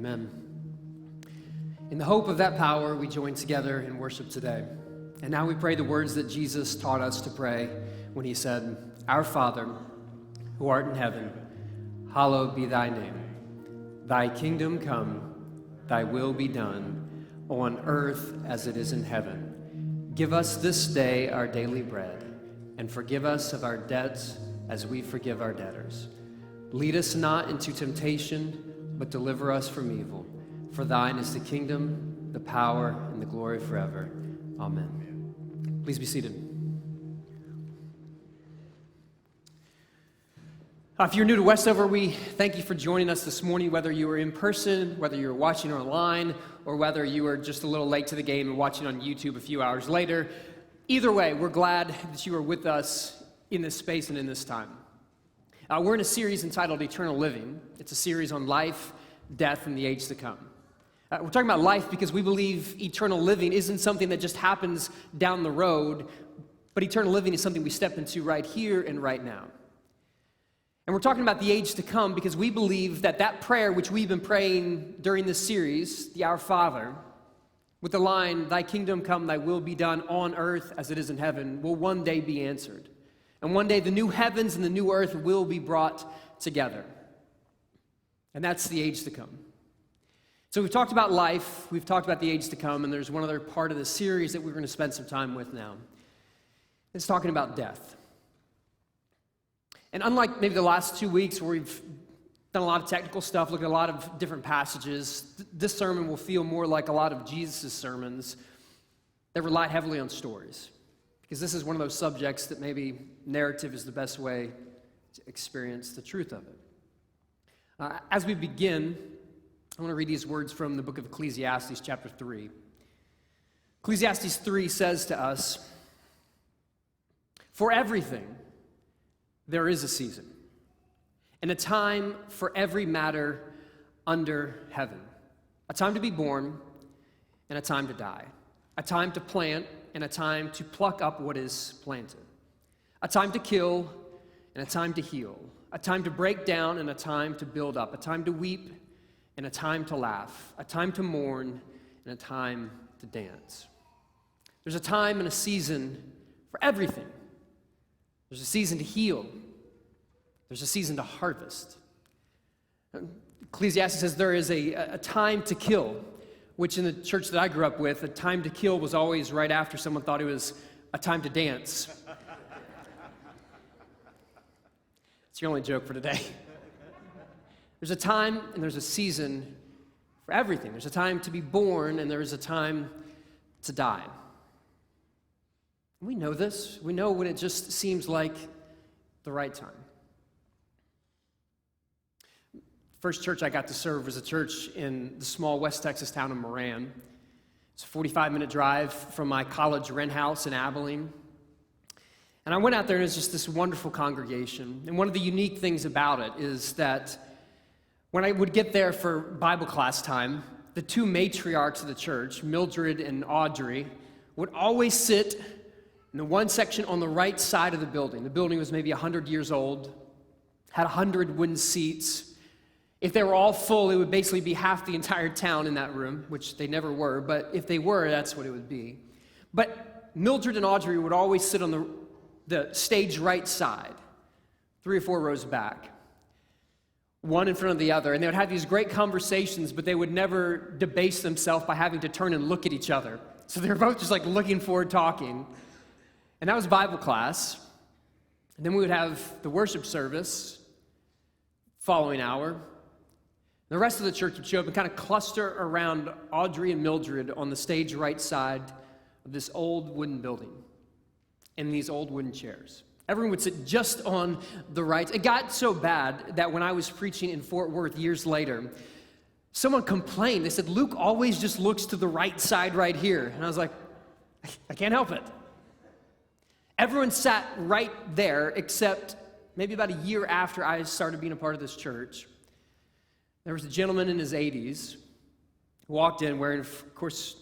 Amen. In the hope of that power, we join together in worship today. And now we pray the words that Jesus taught us to pray when he said, "Our Father, who art in heaven, hallowed be thy name. Thy kingdom come, thy will be done, on earth as it is in heaven. Give us this day our daily bread, and forgive us of our debts as we forgive our debtors. Lead us not into temptation, but deliver us from evil. For thine is the kingdom, the power, and the glory forever. Amen." Please be seated. If you're new to Westover, we thank you for joining us this morning, whether you were in person, whether you were watching online, or whether you were just a little late to the game and watching on YouTube a few hours later. Either way, we're glad that you are with us in this space and in this time. We're in a series entitled Eternal Living. It's a series on life, death, and the age to come. We're talking about life because we believe eternal living isn't something that just happens down the road, but eternal living is something we step into right here and right now. And we're talking about the age to come because we believe that that prayer which we've been praying during this series, the Our Father, with the line, "Thy kingdom come, thy will be done on earth as it is in heaven," will one day be answered. And one day the new heavens and the new earth will be brought together. And that's the age to come. So we've talked about life, we've talked about the age to come, and there's one other part of the series that we're going to spend some time with now. It's talking about death. And unlike maybe the last 2 weeks where we've done a lot of technical stuff, looked at a lot of different passages, this sermon will feel more like a lot of Jesus' sermons that rely heavily on stories. Because this is one of those subjects that maybe narrative is the best way to experience the truth of it. As we begin, I want to read these words from the book of Ecclesiastes, chapter 3. Ecclesiastes 3 says to us, "For everything there is a season, and a time for every matter under heaven. A time to be born, and a time to die. A time to plant, and a time to pluck up what is planted. A time to kill, and a time to heal. A time to break down, and a time to build up. A time to weep, and a time to laugh. A time to mourn, and a time to dance." There's a time and a season for everything. There's a season to heal. There's a season to harvest. Ecclesiastes says there is a time to kill, which in the church that I grew up with, a time to kill was always right after someone thought it was a time to dance. It's your only joke for today. There's a time and there's a season for everything. There's a time to be born and there's a time to die. We know this. We know when it just seems like the right time. First church I got to serve was a church in the small West Texas town of Moran. It's a 45-minute drive from my college rent house in Abilene. And I went out there and it was just this wonderful congregation. And one of the unique things about it is that when I would get there for Bible class time, the two matriarchs of the church, Mildred and Audrey, would always sit in the one section on the right side of the building. The building was maybe 100 years old, had 100 wooden seats. If they were all full, it would basically be half the entire town in that room, which they never were, but if they were, that's what it would be. But Mildred and Audrey would always sit on the stage right side, 3 or 4 rows back, one in front of the other, and they would have these great conversations, but they would never debase themselves by having to turn and look at each other. So they were both just like looking forward, talking. And that was Bible class. And then we would have the worship service following hour. The rest of the church would show up and kind of cluster around Audrey and Mildred on the stage right side of this old wooden building in these old wooden chairs. Everyone would sit just on the right. It got so bad that when I was preaching in Fort Worth years later, someone complained. They said, "Luke always just looks to the right side right here." And I was like, I can't help it. Everyone sat right there except maybe about a year after I started being a part of this church. There was a gentleman in his 80s who walked in wearing, of course,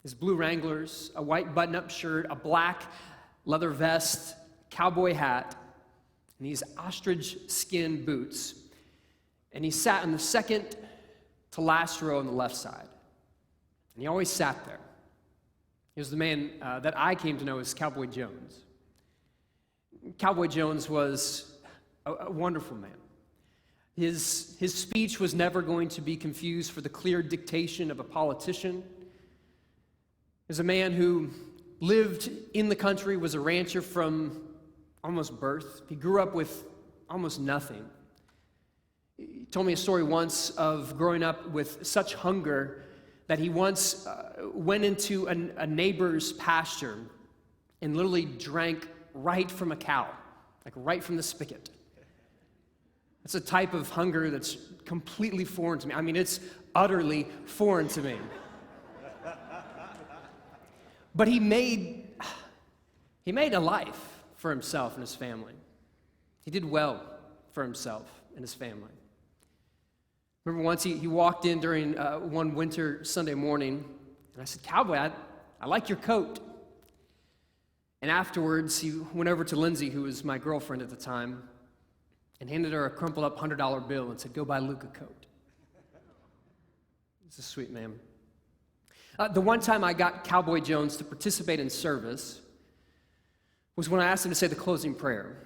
his blue Wranglers, a white button-up shirt, a black leather vest, cowboy hat, and these ostrich skin boots. And he sat in the second to last row on the left side. And he always sat there. He was the man that I came to know as Cowboy Jones. Cowboy Jones was a wonderful man. His speech was never going to be confused for the clear dictation of a politician. He was a man who lived in the country, was a rancher from almost birth. He grew up with almost nothing. He told me a story once of growing up with such hunger that he once went into a neighbor's pasture and literally drank right from a cow, like right from the spigot. It's a type of hunger that's completely foreign to me. I mean, it's utterly foreign to me. But he made a life for himself and his family. He did well for himself and his family. Remember once he walked in during one winter Sunday morning, and I said, "Cowboy, I like your coat." And afterwards, he went over to Lindsay, who was my girlfriend at the time, and handed her a crumpled up $100 bill and said, "Go buy Luke a coat." He's a sweet man. The one time I got Cowboy Jones to participate in service was when I asked him to say the closing prayer.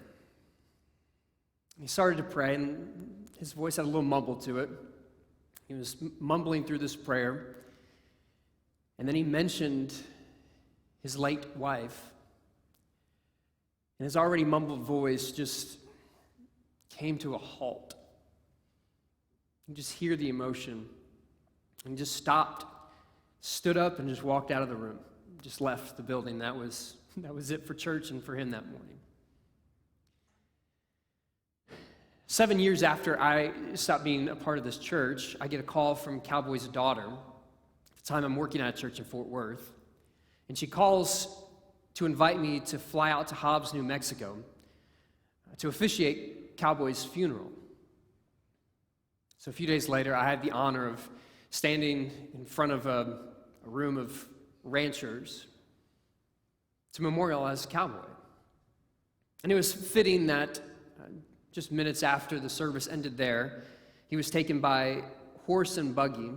He started to pray, and his voice had a little mumble to it. He was mumbling through this prayer, and then he mentioned his late wife, and his already mumbled voice just came to a halt. You just hear the emotion, and he just stopped, stood up, and just walked out of the room, just left the building. That was it for church and for him that morning. 7 years after I stopped being a part of this church, I get a call from Cowboy's daughter. At the time, I'm working at a church in Fort Worth, and she calls to invite me to fly out to Hobbs, New Mexico, to officiate Cowboy's funeral. So a few days later, I had the honor of standing in front of a room of ranchers to memorialize Cowboy. And it was fitting that just minutes after the service ended there, he was taken by horse and buggy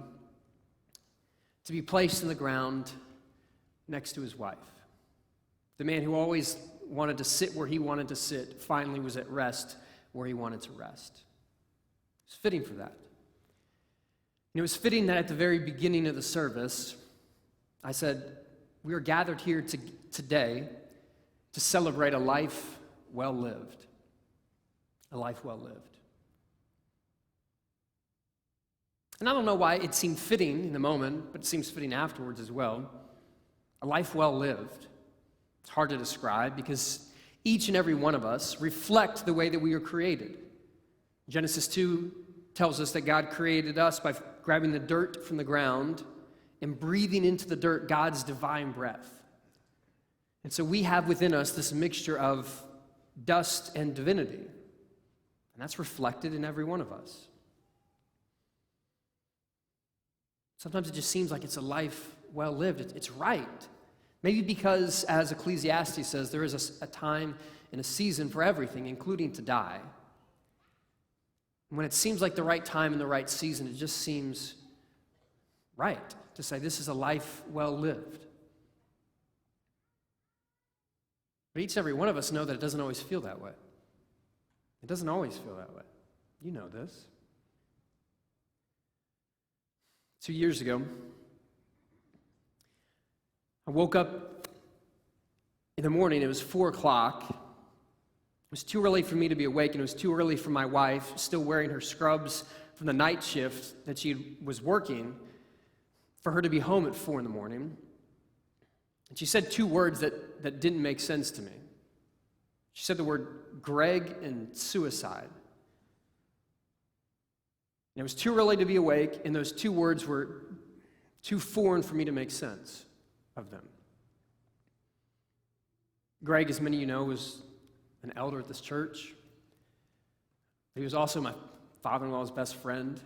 to be placed in the ground next to his wife. The man who always wanted to sit where he wanted to sit finally was at rest where he wanted to rest. It was fitting for that. And it was fitting that at the very beginning of the service, I said, "We are gathered here today to celebrate a life well lived." A life well lived. And I don't know why it seemed fitting in the moment, but it seems fitting afterwards as well. A life well lived. It's hard to describe because each and every one of us reflect the way that we are created. Genesis 2 tells us that God created us by grabbing the dirt from the ground and breathing into the dirt God's divine breath. And so we have within us this mixture of dust and divinity. And that's reflected in every one of us. Sometimes it just seems like it's a life well lived. It's right. Maybe because, as Ecclesiastes says, there is a time and a season for everything, including to die. And when it seems like the right time and the right season, it just seems right to say this is a life well lived. But each and every one of us know that it doesn't always feel that way. It doesn't always feel that way. You know this. 2 years ago, I woke up in the morning. It was 4 o'clock. It was too early for me to be awake, and it was too early for my wife, still wearing her scrubs from the night shift that she was working, for her to be home at 4 in the morning. And she said 2 words that didn't make sense to me. She said the word Greg and suicide. And it was too early to be awake, and those 2 words were too foreign for me to make sense of them. Greg, as many of you know, was an elder at this church. He was also my father-in-law's best friend.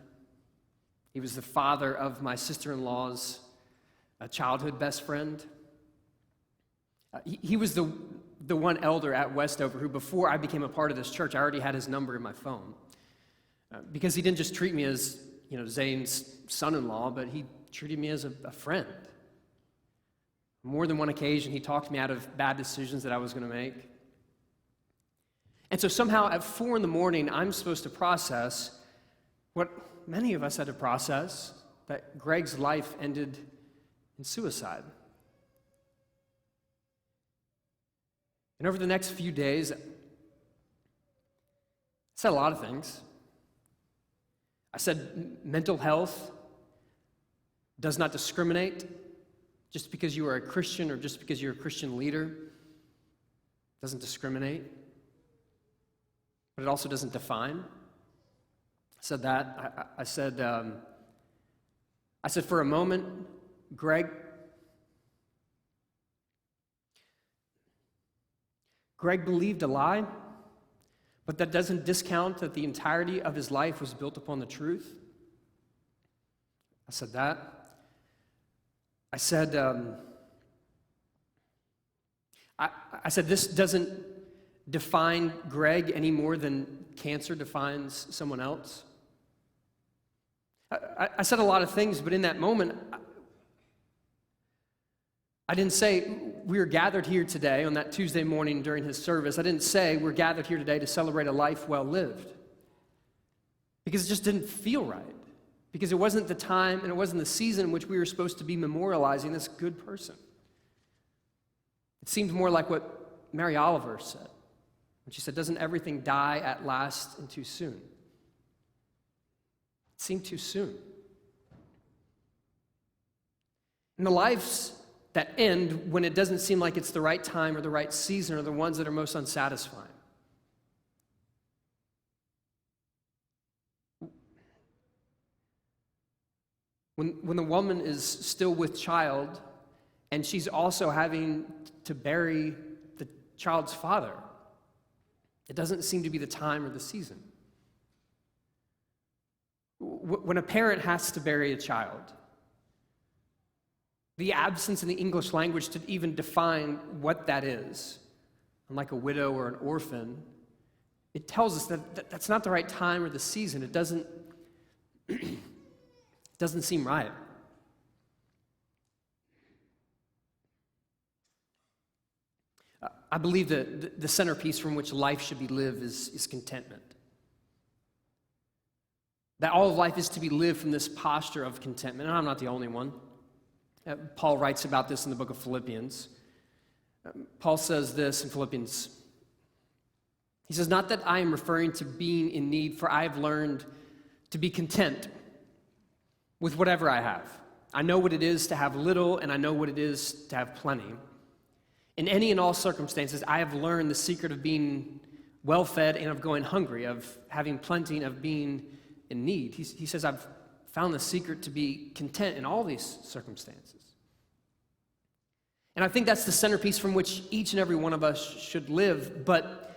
He was the father of my sister-in-law's childhood best friend. He was the one elder at Westover who, before I became a part of this church, I already had his number in my phone. Because he didn't just treat me as Zane's son-in-law, but he treated me as a friend. More than one occasion, he talked me out of bad decisions that I was going to make. And so somehow at 4 a.m, I'm supposed to process what many of us had to process, that Greg's life ended in suicide. And over the next few days, I said a lot of things. I said mental health does not discriminate. Just because you are a Christian or just because you're a Christian leader doesn't discriminate. But it also doesn't define. I said that. I said for a moment, Greg believed a lie, but that doesn't discount that the entirety of his life was built upon the truth. I said that. I said, I said this doesn't define Greg any more than cancer defines someone else. I said a lot of things, but in that moment, I didn't say we are gathered here today on that Tuesday morning during his service. I didn't say we're gathered here today to celebrate a life well lived, because it just didn't feel right. Because it wasn't the time and it wasn't the season in which we were supposed to be memorializing this good person. It seemed more like what Mary Oliver said when she said, "Doesn't everything die at last and too soon?" It seemed too soon. And the lives that end when it doesn't seem like it's the right time or the right season are the ones that are most unsatisfying. When the woman is still with child and she's also having to bury the child's father, it doesn't seem to be the time or the season. When a parent has to bury a child, the absence in the English language to even define what that is, unlike a widow or an orphan, it tells us that that's not the right time or the season. It doesn't seem right. I believe that the centerpiece from which life should be lived is contentment. That all of life is to be lived from this posture of contentment. And I'm not the only one. Paul writes about this in the book of Philippians. Paul says this in Philippians. He says, "Not that I am referring to being in need, for I have learned to be content with whatever I have. I know what it is to have little, and I know what it is to have plenty. In any and all circumstances, I have learned the secret of being well-fed and of going hungry, of having plenty and of being in need." He says, "I've found the secret to be content in all these circumstances." And I think that's the centerpiece from which each and every one of us should live. But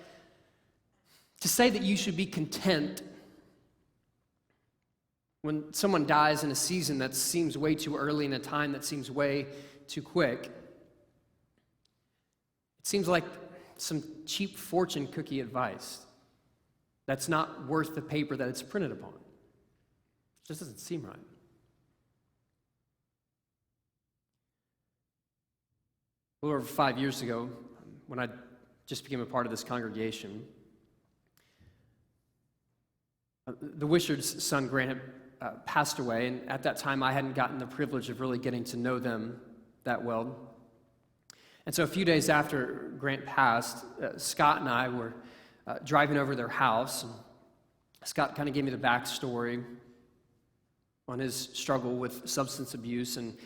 to say that you should be content when someone dies in a season that seems way too early, in a time that seems way too quick, it seems like some cheap fortune cookie advice that's not worth the paper that it's printed upon. It just doesn't seem right. A little over 5 years ago, when I just became a part of this congregation, the Wishard's son, Grant, had passed away, and at that time I hadn't gotten the privilege of really getting to know them that well. And so a few days after Grant passed, Scott and I were driving over their house, and Scott kind of gave me the backstory on his struggle with substance abuse and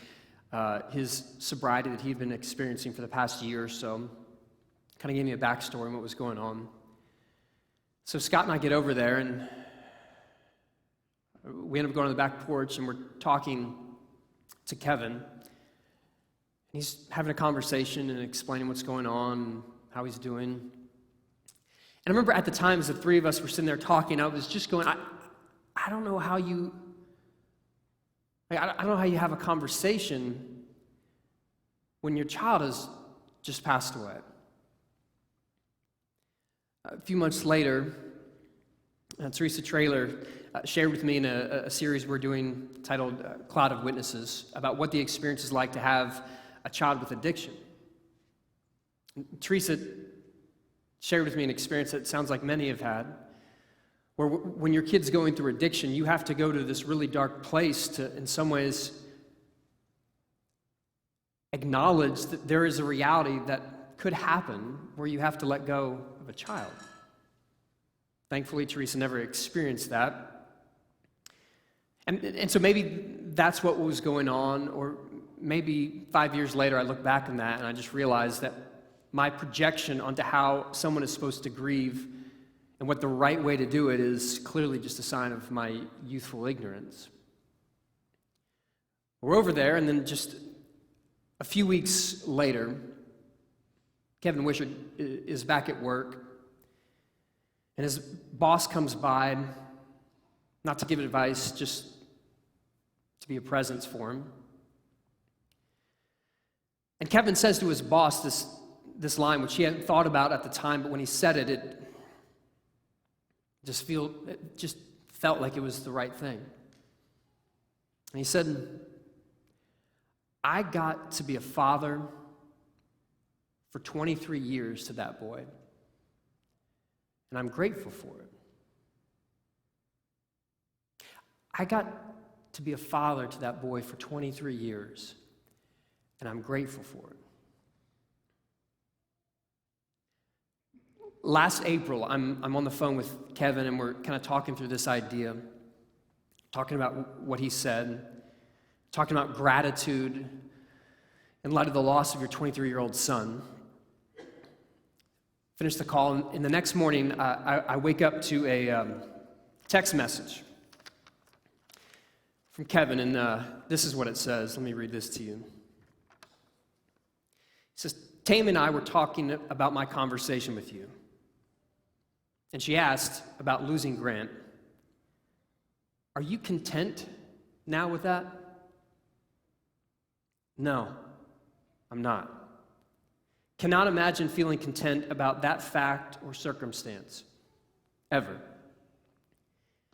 his sobriety that he'd been experiencing for the past year or so. Kind of gave me a backstory on what was going on. So Scott and I get over there, and we end up going to the back porch, and we're talking to Kevin. And he's having a conversation and explaining what's going on, how he's doing. And I remember at the time, as the three of us were sitting there talking, I was just going, I don't know how you, I don't know how you have a conversation when your child has just passed away. A few months later, Teresa Traylor shared with me in a series we're doing titled Cloud of Witnesses about what the experience is like to have a child with addiction. Teresa shared with me an experience that sounds like many have had, where when your kid's going through addiction, you have to go to this really dark place to, in some ways, acknowledge that there is a reality that could happen where you have to let go of a child. Thankfully, Teresa never experienced that. And so maybe that's what was going on, or maybe 5 years later I look back on that and I just realized that my projection onto how someone is supposed to grieve and what the right way to do it is clearly just a sign of my youthful ignorance. We're over there, and then just a few weeks later, Kevin Wishart is back at work, and his boss comes by, not to give advice, just to be a presence for him. And Kevin says to his boss this line, which he hadn't thought about at the time, but when he said it, it just felt like it was the right thing. And he said, "I got to be a father for 23 years to that boy, and I'm grateful for it. I got to be a father to that boy for 23 years, and I'm grateful for it." Last April, I'm on the phone with Kevin, and we're kind of talking through this idea, talking about what he said, talking about gratitude in light of the loss of your 23-year-old son. Finish the call, and the next morning, I wake up to a text message from Kevin, and this is what it says. Let me read this to you. It says, "Tame and I were talking about my conversation with you, and she asked about losing Grant. Are you content now with that? No, I'm not. Cannot imagine feeling content about that fact or circumstance, ever.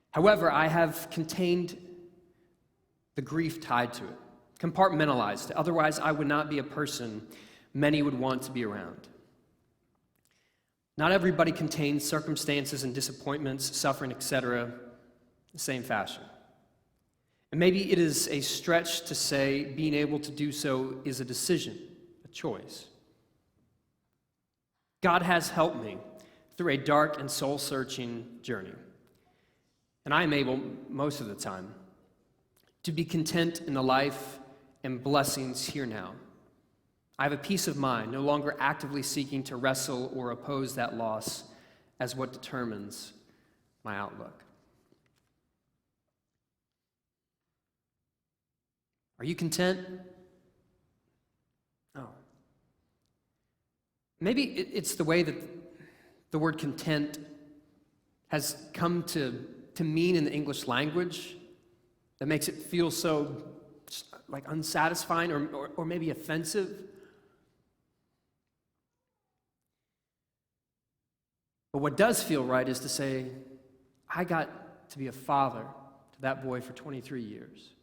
However, I have contained the grief tied to it, compartmentalized it. Otherwise, I would not be a person many would want to be around. Not everybody contains circumstances and disappointments, suffering, etc., the same fashion. And maybe it is a stretch to say being able to do so is a decision, a choice. God has helped me through a dark and soul-searching journey, and I am able, most of the time, to be content in the life and blessings here now. I have a peace of mind, no longer actively seeking to wrestle or oppose that loss as what determines my outlook." Are you content? No. Maybe it's the way that the word content has come to mean in the English language that makes it feel so like unsatisfying or maybe offensive. But what does feel right is to say, I got to be a father to that boy for 23 years,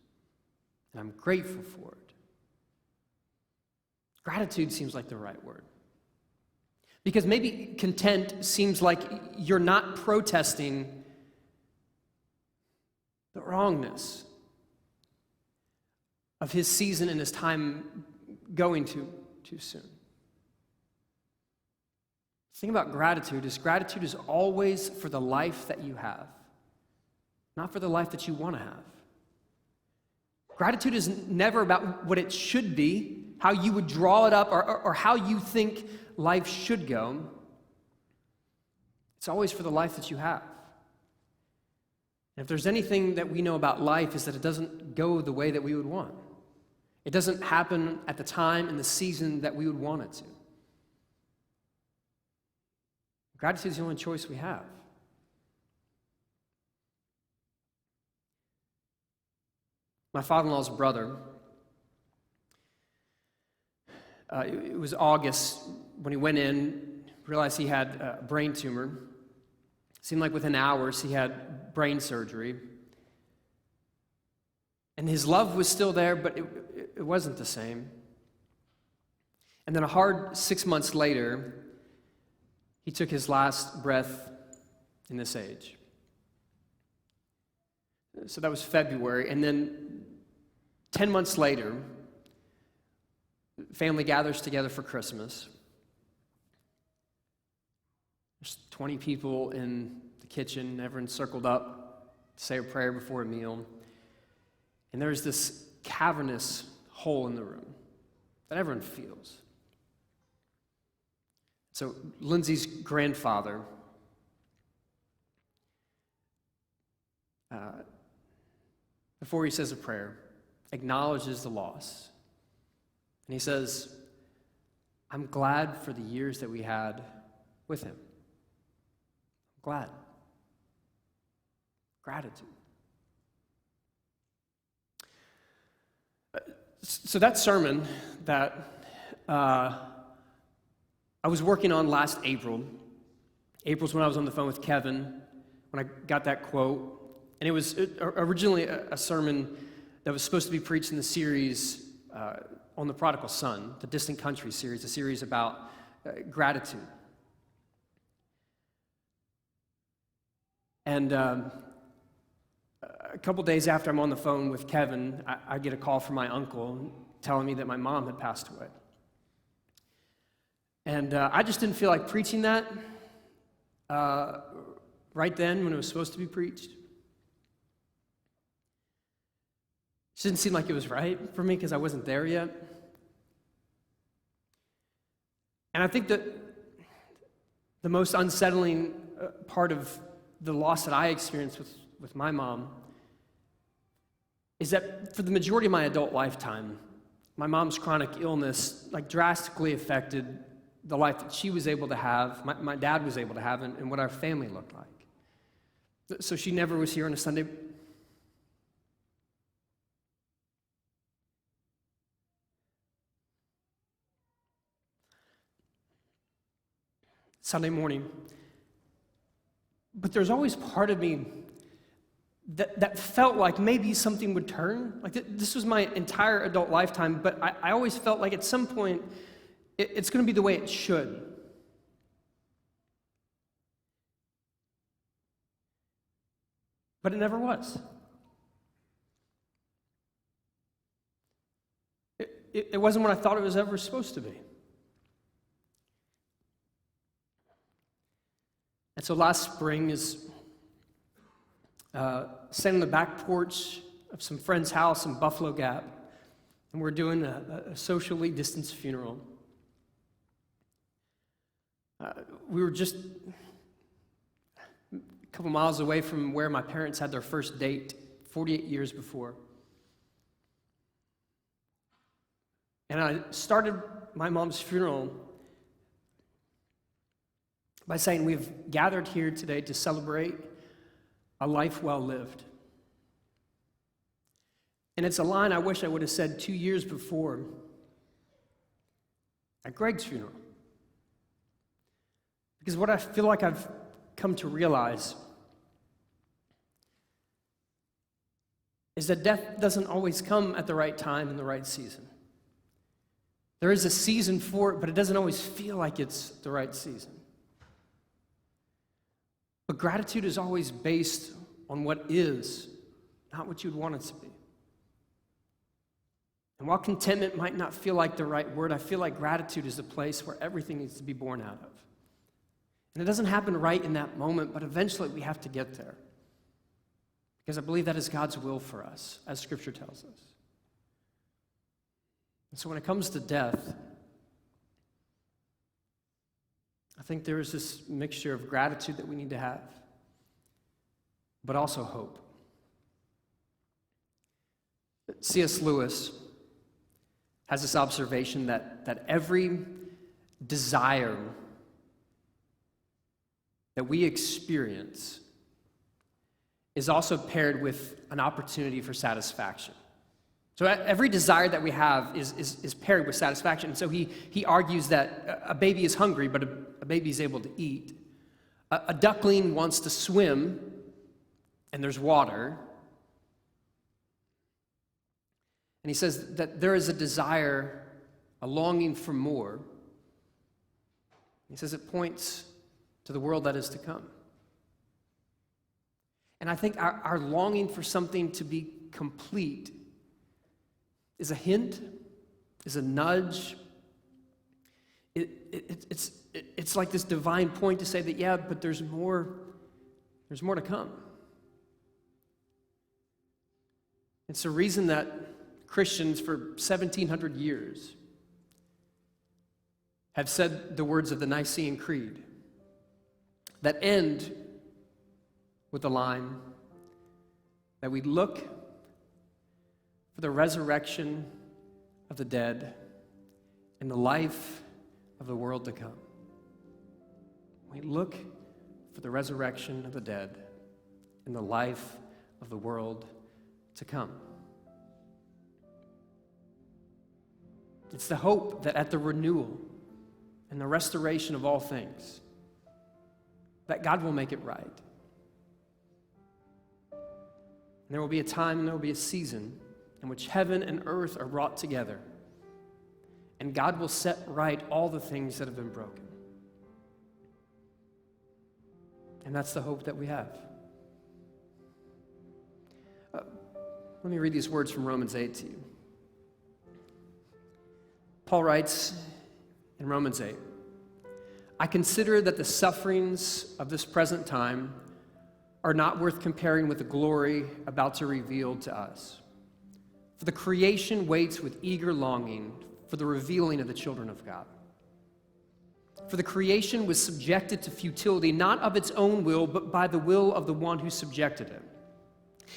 and I'm grateful for it. Gratitude seems like the right word. Because maybe content seems like you're not protesting the wrongness of his season and his time going too soon. The thing about gratitude is always for the life that you have, not for the life that you want to have. Gratitude is never about what it should be, how you would draw it up, or how you think life should go. It's always for the life that you have. And if there's anything that we know about life, is that it doesn't go the way that we would want. It doesn't happen at the time and the season that we would want it to. Gratitude is the only choice we have. My father-in-law's brother, it was August when he went in, realized he had a brain tumor, Seemed like within hours he had brain surgery. And his love was still there, but it wasn't the same. And then a hard 6 months later, he took his last breath in this age. So that was February. And then 10 months later, family gathers together for Christmas. There's 20 people in the kitchen, everyone circled up to say a prayer before a meal. And there's this cavernous hole in the room that everyone feels. So Lindsay's grandfather before he says a prayer, acknowledges the loss. And he says, I'm glad for the years that we had with him. I'm glad. Gratitude. So that sermon that I was working on last April's when I was on the phone with Kevin, when I got that quote. And it was originally a sermon that was supposed to be preached in the series on the Prodigal Son, the Distant Country series, a series about gratitude. And a couple days after I'm on the phone with Kevin, I get a call from my uncle telling me that my mom had passed away. And I just didn't feel like preaching that right then when it was supposed to be preached. It didn't seem like it was right for me because I wasn't there yet. And I think that the most unsettling part of the loss that I experienced with my mom is that for the majority of my adult lifetime, my mom's chronic illness drastically affected the life that she was able to have, my dad was able to have, and what our family looked like. So she never was here on a Sunday morning. But there's always part of me that felt like maybe something would turn. This was my entire adult lifetime, but I always felt like at some point it's going to be the way it should. But it never was. It wasn't what I thought it was ever supposed to be. And so last spring is sitting on the back porch of some friend's house in Buffalo Gap, and we're doing a socially distanced funeral. We were just a couple miles away from where my parents had their first date 48 years before. And I started my mom's funeral by saying we've gathered here today to celebrate a life well lived. And it's a line I wish I would have said 2 years before at Greg's funeral. Because what I feel like I've come to realize is that death doesn't always come at the right time in the right season. There is a season for it, but it doesn't always feel like it's the right season. But gratitude is always based on what is, not what you'd want it to be. And while contentment might not feel like the right word, I feel like gratitude is the place where everything needs to be born out of. And it doesn't happen right in that moment, but eventually we have to get there. Because I believe that is God's will for us, as Scripture tells us. And so when it comes to death, I think there is this mixture of gratitude that we need to have, but also hope. C.S. Lewis has this observation that every desire that we experience is also paired with an opportunity for satisfaction. So every desire that we have is paired with satisfaction. And so he argues that a baby is hungry, but a baby is able to eat. A duckling wants to swim, and there's water. And he says that there is a desire, a longing for more. He says it points to the world that is to come. And I think our longing for something to be complete is a hint, is a nudge. It's like this divine point to say that, yeah, but there's more to come. It's the reason that Christians for 1,700 years have said the words of the Nicene Creed that end with the line that we look for the resurrection of the dead and the life of the world to come. We look for the resurrection of the dead and the life of the world to come. It's the hope that at the renewal and the restoration of all things, that God will make it right. And there will be a time and there will be a season in which heaven and earth are brought together, and God will set right all the things that have been broken. And that's the hope that we have. Let me read these words from Romans 8 to you. Paul writes in Romans 8, I consider that the sufferings of this present time are not worth comparing with the glory about to be revealed to us. For the creation waits with eager longing for the revealing of the children of God. For the creation was subjected to futility, not of its own will, but by the will of the one who subjected it,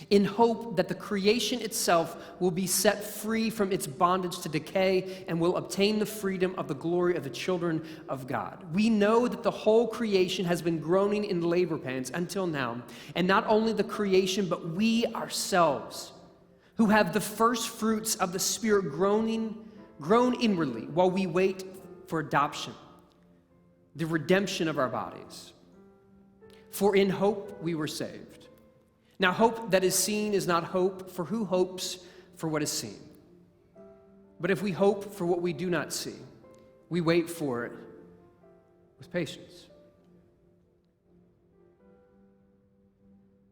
in hope that the creation itself will be set free from its bondage to decay and will obtain the freedom of the glory of the children of God. We know that the whole creation has been groaning in labor pains until now, and not only the creation, but we ourselves, who have the first fruits of the Spirit groan inwardly while we wait for adoption, the redemption of our bodies. For in hope we were saved. Now hope that is seen is not hope, for who hopes for what is seen? But if we hope for what we do not see, we wait for it with patience.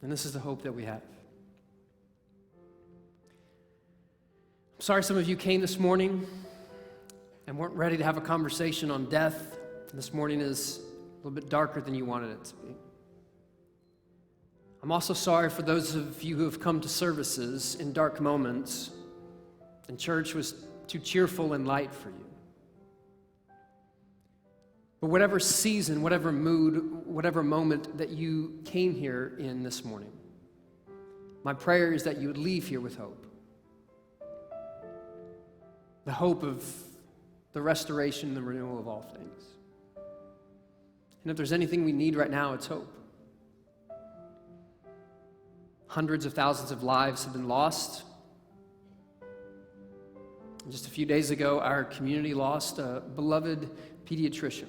And this is the hope that we have. I'm sorry some of you came this morning and weren't ready to have a conversation on death. This morning is a little bit darker than you wanted it to be. I'm also sorry for those of you who have come to services in dark moments and church was too cheerful and light for you. But whatever season, whatever mood, whatever moment that you came here in this morning, my prayer is that you would leave here with hope. The hope of the restoration and the renewal of all things. And if there's anything we need right now, it's hope. Hundreds of thousands of lives have been lost. And just a few days ago, our community lost a beloved pediatrician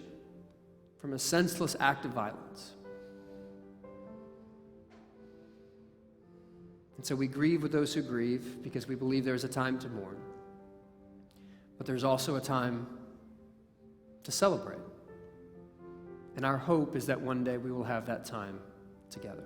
from a senseless act of violence. And so we grieve with those who grieve because we believe there's a time to mourn. But there's also a time to celebrate. And our hope is that one day we will have that time together.